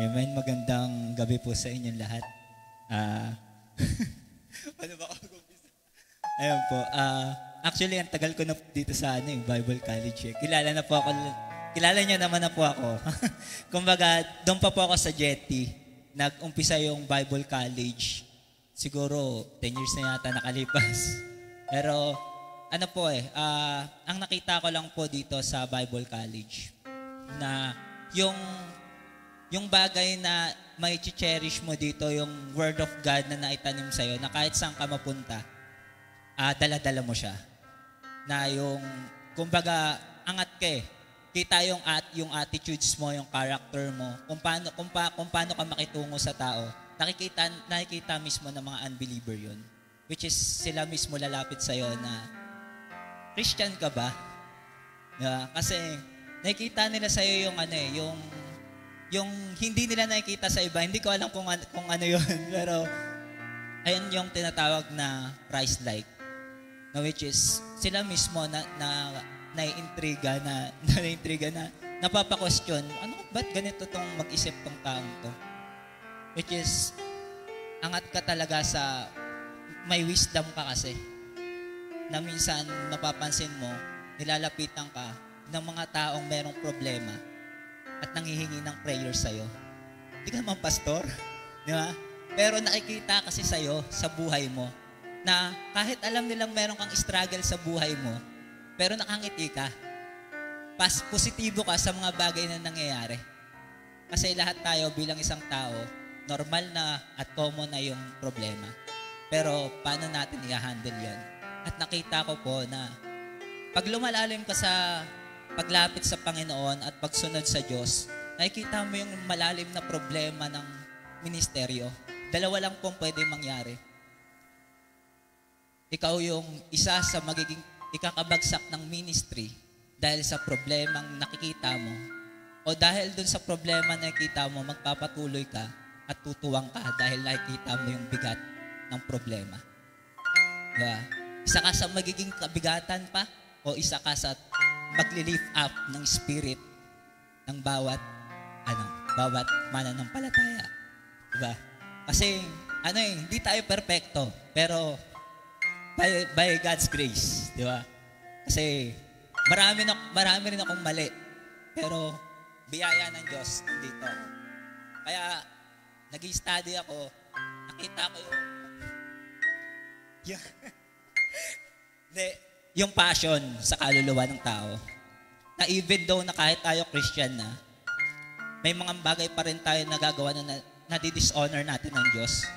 Amen. Magandang gabi po sa inyong lahat. Ano ba ako? Ayun po. Actually, ang tagal ko na dito sa Bible College. Kilala niyo naman na po ako. Kumbaga, doon pa po ako sa Jetty. Nag-umpisa yung Bible College. Siguro 10 years na yata nakalipas. Pero ano po ang nakita ko lang po dito sa Bible College na yung bagay na may cherish mo dito, yung Word of God na naitanim sa'yo, na kahit saan ka mapunta, dala-dala mo siya. Na yung, kumbaga, angat ka kita yung attitudes mo, yung character mo, kung paano ka makitungo sa tao. Nakikita mismo ng mga unbeliever yun. Which is, sila mismo lalapit sa'yo na, Christian ka ba? Kasi, nakikita nila sa'yo yung hindi nila nakikita sa iba. Hindi ko alam kung ano yun. Pero, ayun yung tinatawag na Christ-like. Which is, sila mismo naiintriga na napapa-question, ba't ganito tong mag-isip tong taong to? Which is, angat ka talaga sa, may wisdom ka kasi. Na minsan, napapansin mo, nilalapitan ka ng mga taong merong problema at nanghihingi ng prayer sa'yo. Hindi ka naman pastor, di ba? Pero nakikita kasi sa'yo, sa buhay mo, na kahit alam nilang meron kang struggle sa buhay mo, pero nakangiti ka. Positibo ka sa mga bagay na nangyayari. Kasi lahat tayo bilang isang tao, normal na at common na yung problema. Pero paano natin i-handle yun? At nakita ko po na Pag lumalalim ka sa paglapit sa Panginoon at pagsunod sa Diyos, nakikita mo yung malalim na problema ng ministeryo. Dalawa lang pong pwede mangyari. Ikaw yung isa sa magiging ikakabagsak ng ministry dahil sa problemang nakikita mo, o dahil dun sa problema na nakikita mo, magpapatuloy ka at tutuwang ka dahil nakikita mo yung bigat ng problema. Diba? Isa ka sa magiging kabigatan pa, o isa ka sa magli-lift up ng spirit ng bawat mananampalataya. Diba? Kasi hindi tayo perfecto, pero by God's grace, di ba? Kasi marami rin akong mali, pero biyaya ng Diyos dito. Kaya nag-study ako, nakita ko yung passion sa kaluluwa ng tao. Na even though na kahit tayo Christian na, may mga bagay pa rin tayo nagagawa na nadi-dishonor natin ng Diyos.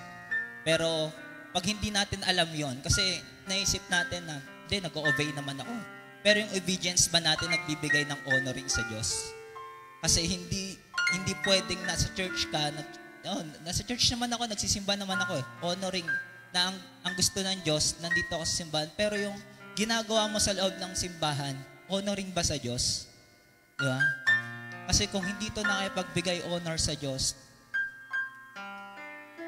Pero pag hindi natin alam yon, kasi naisip natin na, nag-obey naman ako. Pero yung obedience ba natin nagbibigay ng honoring sa Diyos? Kasi hindi pwedeng nasa church ka, nasa church naman ako, nagsisimba naman ako honoring na ang gusto ng Diyos, nandito ako sa simbahan. Pero yung ginagawa mo sa loob ng simbahan, honoring ba sa Diyos? Diba? Kasi kung hindi to nakipagbigay honor sa Diyos,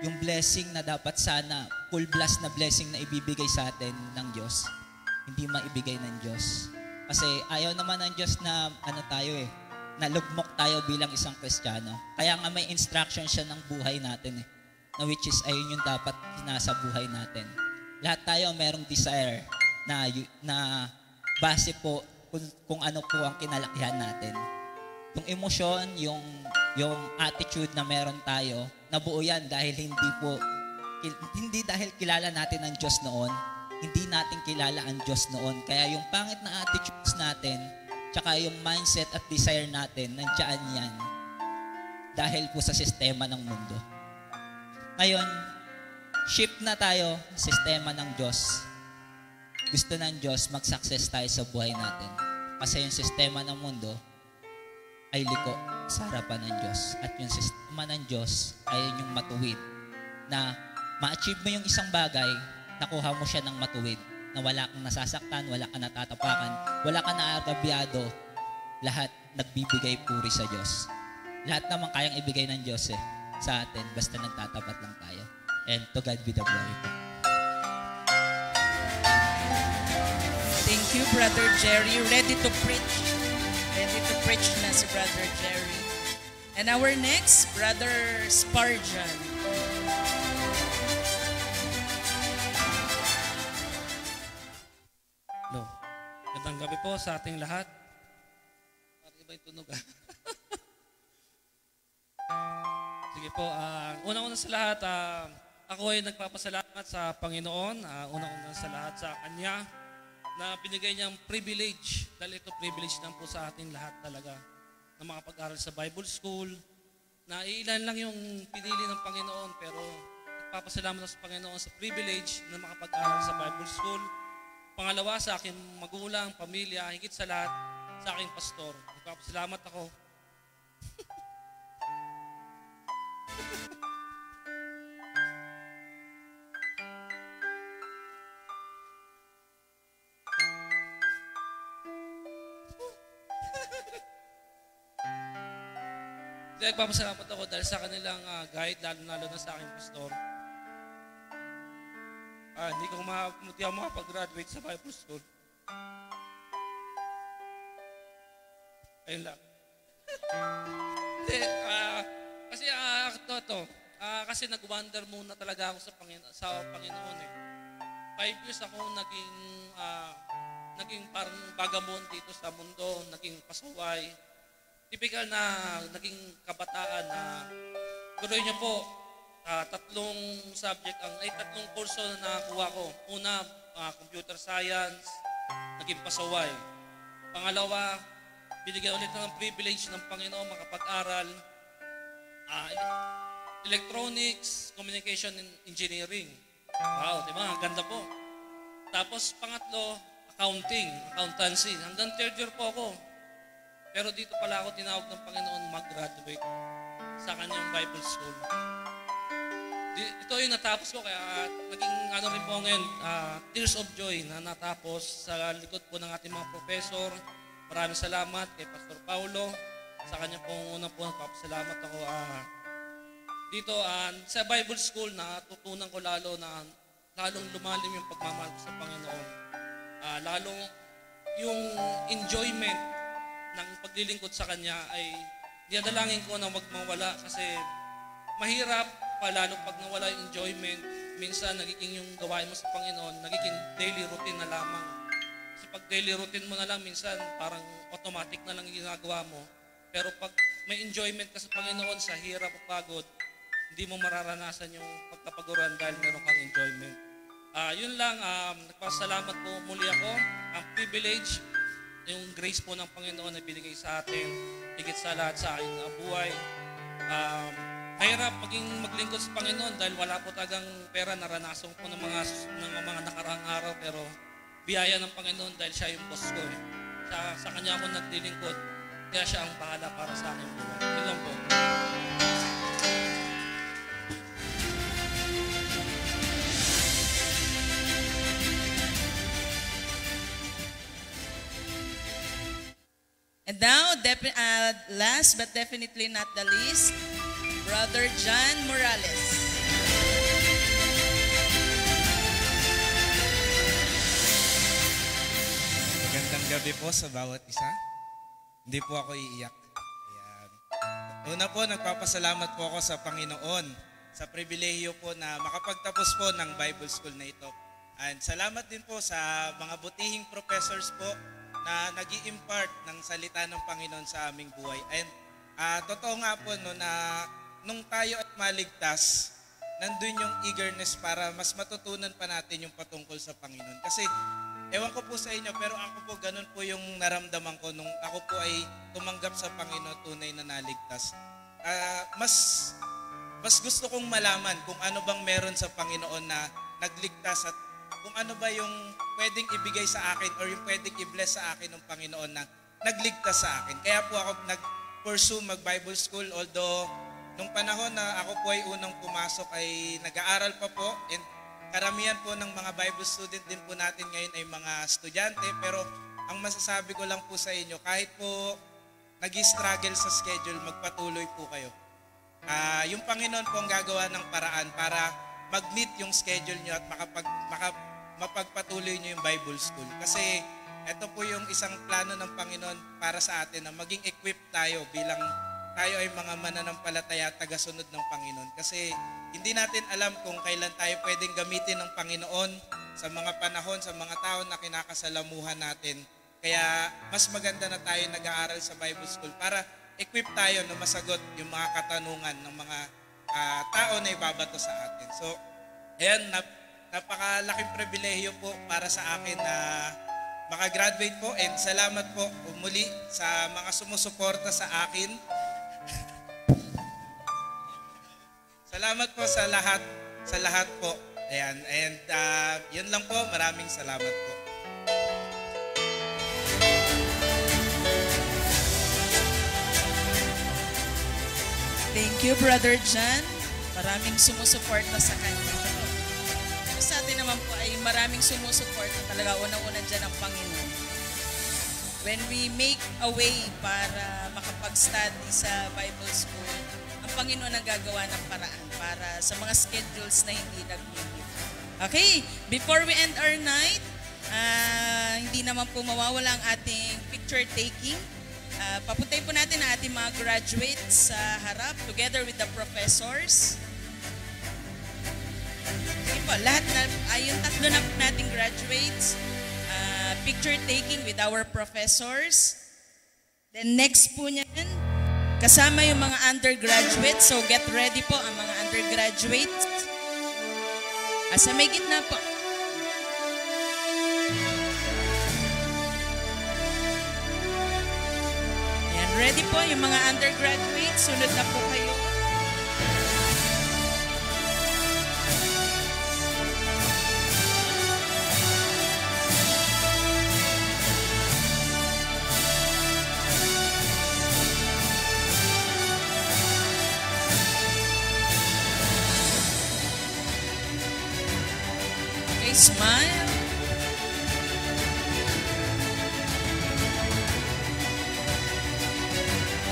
yung blessing na dapat sana, full blast na blessing na ibibigay sa atin ng Diyos, hindi maibigay ng Diyos. Kasi ayaw naman ng Diyos na na lugmok tayo bilang isang Kristiyano. Kaya nga may instruction siya ng buhay natin na which is ayun yung dapat nasa buhay natin. Lahat tayo merong desire na base po kung ano po ang kinalakihan natin. Yung emosyon, yung attitude na meron tayo, nabuo yan dahil hindi dahil kilala natin ang Diyos noon, hindi natin kilala ang Diyos noon. Kaya yung pangit na attitudes natin, tsaka yung mindset at desire natin, nandiyan yan dahil po sa sistema ng mundo. Ngayon, shift na tayo sa sistema ng Diyos. Gusto ng Diyos mag-success tayo sa buhay natin. Kasi yung sistema ng mundo ay liko sa harapan ng Diyos. At yung sistema ng Diyos ay yung matuwid. Na ma-achieve mo yung isang bagay, nakuha mo siya ng matuwid. Na wala kang nasasaktan, wala kang natatapakan, wala kang naagabyado. Lahat nagbibigay puri sa Diyos. Lahat naman kayang ibigay ng Diyos sa atin, basta nagtatapat lang tayo. And to God be the glory po. Thank you, Brother Jerry. Ready to preach. Ready to preach na si Brother Jerry. And our next, Brother Spurgeon. Hello. Magandang gabi po sa ating lahat. Parang iba yung tunog Sige po, unang-una sa lahat, ako ay nagpapasalamat sa Panginoon. Unang-una sa lahat sa Kanya na binigay niyang privilege, dahil ito privilege lang po sa ating lahat talaga, na makapag-aral sa Bible School, na ilan lang yung pinili ng Panginoon, pero nagpapasalamat ako sa Panginoon sa privilege na makapag-aral sa Bible School. Pangalawa, sa aking magulang, pamilya, higit sa lahat, sa aking pastor. Nagpapasalamat ako. Nagpapasalamat ako dahil sa kanilang guide, lalo na sa aking pastor. Hindi ko makapag-graduate sa Bible School. Ayun lang. Hindi, kasi nag-wonder muna talaga ako sa Panginoon 5 years ako naging parang bagamon dito sa mundo, naging pasaway. Typical na naging kabataan na tuloy niyo po, 3 subject, tatlong kurso na nakuha ko. Una, computer science, naging pasaway. Pangalawa, binigyan ulit ng privilege ng Panginoon makapag-aral, electronics, communication and engineering. Wow, di ba? Ang ganda po. Tapos pangatlo, accountancy. Hanggang third year po ako. Pero dito pala ako tinawag ng Panginoon mag-graduate sa kanyang Bible school. Ito yung natapos ko, kaya naging ano rin po ngayon, tears of joy na natapos sa likod po ng ating mga professor. Maraming salamat kay Pastor Paulo. Sa kanya pong unang po nagpapasalamat ako. Dito sa Bible school, natutunan ko lalong lumalim yung pagmamahal ko sa Panginoon. Lalong yung enjoyment ng paglilingkod sa Kanya ay dinadalangin ko na wag mawala kasi mahirap lalo pag nawala yung enjoyment, minsan nagiging yung gawain mo sa Panginoon, nagiging daily routine na lamang. Kasi pag daily routine mo na lang, minsan parang automatic na lang yung ginagawa mo. Pero pag may enjoyment ka sa Panginoon, sa hirap o pagod, hindi mo mararanasan yung pagkapaguran dahil meron kang enjoyment. Yun lang, nagpasalamat po muli ako. Ang privilege, yung grace po ng Panginoon na binigay sa atin, higit sa lahat sa aking buhay. Mahirap maglingkod sa Panginoon dahil wala po talagang pera, naranasan po ng mga nakaraang araw, pero biyaya ng Panginoon dahil siya yung boss ko. Sa Kanya ako naglilingkod, kaya siya ang bahala para sa aking buhay. Yun lang po. And now, last but definitely not the least, Brother John Morales. Magandang gabi po sa bawat isa. Hindi po ako iiyak. Ayan. Una po, nagpapasalamat po ako sa Panginoon sa pribilehiyo po na makapagtapos po ng Bible School na ito. And salamat din po sa mga butihing professors po na nag-i-impart ng salita ng Panginoon sa aming buhay. And totoo nga po no, na nung tayo ay maligtas, nandun yung eagerness para mas matutunan pa natin yung patungkol sa Panginoon. Kasi ewan ko po sa inyo, pero ako po ganun po yung naramdaman ko nung ako po ay tumanggap sa Panginoon, tunay na naligtas. Mas gusto kong malaman kung ano bang meron sa Panginoon na nagligtas at kung ano ba yung pwedeng ibigay sa akin or yung pwedeng i-bless sa akin ng Panginoon na nagligtas sa akin. Kaya po ako nag-pursue mag-Bible school, although nung panahon na ako po ay unang pumasok ay nag-aaral pa po, and karamihan po ng mga Bible student din po natin ngayon ay mga estudyante, pero ang masasabi ko lang po sa inyo, kahit po nag-struggle sa schedule, magpatuloy po kayo. Yung Panginoon po ang gagawa ng paraan para mag-meet yung schedule nyo at mapagpatuloy nyo yung Bible school. Kasi ito po yung isang plano ng Panginoon para sa atin na maging equipped tayo bilang tayo ay mga mananampalataya at tagasunod ng Panginoon. Kasi hindi natin alam kung kailan tayo pwedeng gamitin ng Panginoon sa mga panahon, sa mga tao na kinakasalamuhan natin. Kaya mas maganda na tayo nag-aaral sa Bible School para equip tayo na masagot yung mga katanungan ng mga tao na ibabato sa atin. So, ayan, napakalaking pribilehiyo po para sa akin na makagraduate po, and salamat po muli sa mga sumusuporta sa akin. Salamat po sa lahat po. Ayan, and yun lang po, maraming salamat po. Thank you, Brother John. Maraming sumusuporta sa kanya. Sa atin naman po ay maraming sumusuporta talaga. Unang-una dyan ang Panginoon. When we make a way para makapag-study sa Bible School, ang Panginoon ang gagawa ng paraan para sa mga schedules na hindi nag-limit. Okay, before we end our night, hindi naman po mawawala ang ating picture taking. Papuntay po natin ang ating mga graduates sa harap together with the professors. Okay po, lahat na, yung tatlo na po nating graduates, picture taking with our professors. Then next po niyan, kasama yung mga undergraduates. So get ready po ang mga undergraduates. Sa may gitna po. Ayan, ready po yung mga undergraduates. Sunod na po kayo. smile.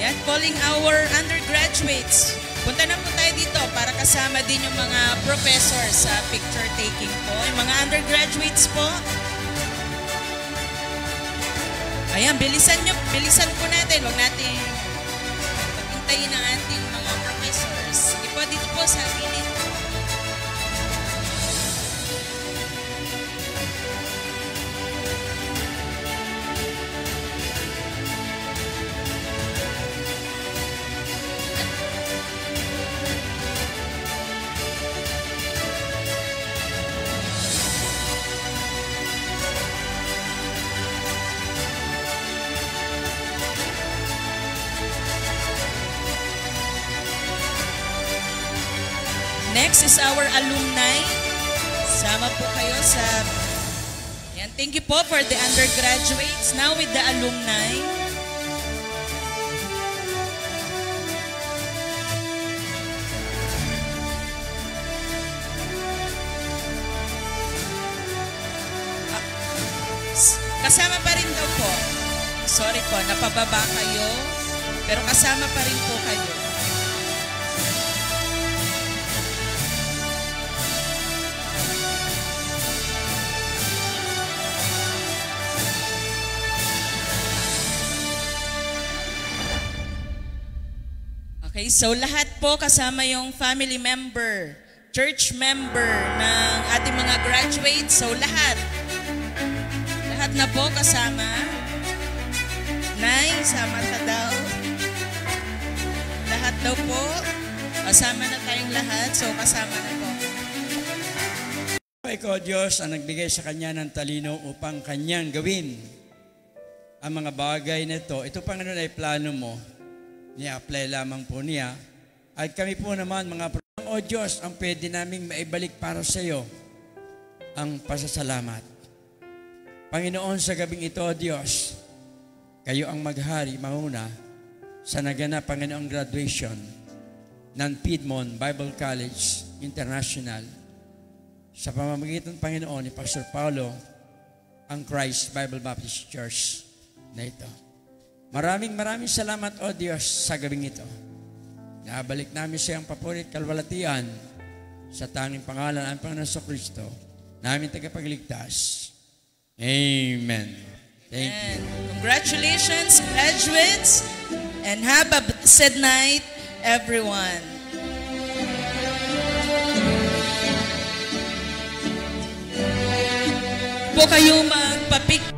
Yan, calling our undergraduates. Punta na po tayo dito para kasama din yung mga professors sa picture taking po. Yung mga undergraduates po. Ayan, bilisan po natin. Huwag natin hintayin ang ating mga professors. Sige po, dito po sa gilid. Next is our alumni. Sama po kayo sa... Yan, thank you po for the undergraduates. Now with the alumni. Kasama pa rin daw po. Sorry po, napababa kayo. Pero kasama pa rin po kayo. Okay, so lahat po kasama yung family member, church member ng ating mga graduates. So lahat na po kasama. Nay, sama ka daw. Lahat daw po. Kasama na tayong lahat, so kasama na po. Ikaw, Diyos, ang nagbigay sa kanya ng talino upang kanyang gawin ang mga bagay na ito. Ito, Panginoon, ay plano mo. Ni-apply lamang po niya. At kami po naman, mga O Diyos, ang pwede naming maibalik para sa iyo ang pasasalamat. Panginoon, sa gabing ito, Diyos, kayo ang maghari, mauna, sa naganap, Panginoong graduation ng Piedmont Bible College International sa pamamagitan, Panginoon, ni Pastor Paulo, ang Christ Bible Baptist Church na ito. Maraming salamat, O Diyos, sa gabing ito. Nabalik namin sa iyong papurit kalwalatian sa tanging pangalan ng Panginoon Kristo, namin tagapagligtas. Amen. Thank you. Congratulations, graduates, and have a blessed night, everyone. Po kayo magpapicture.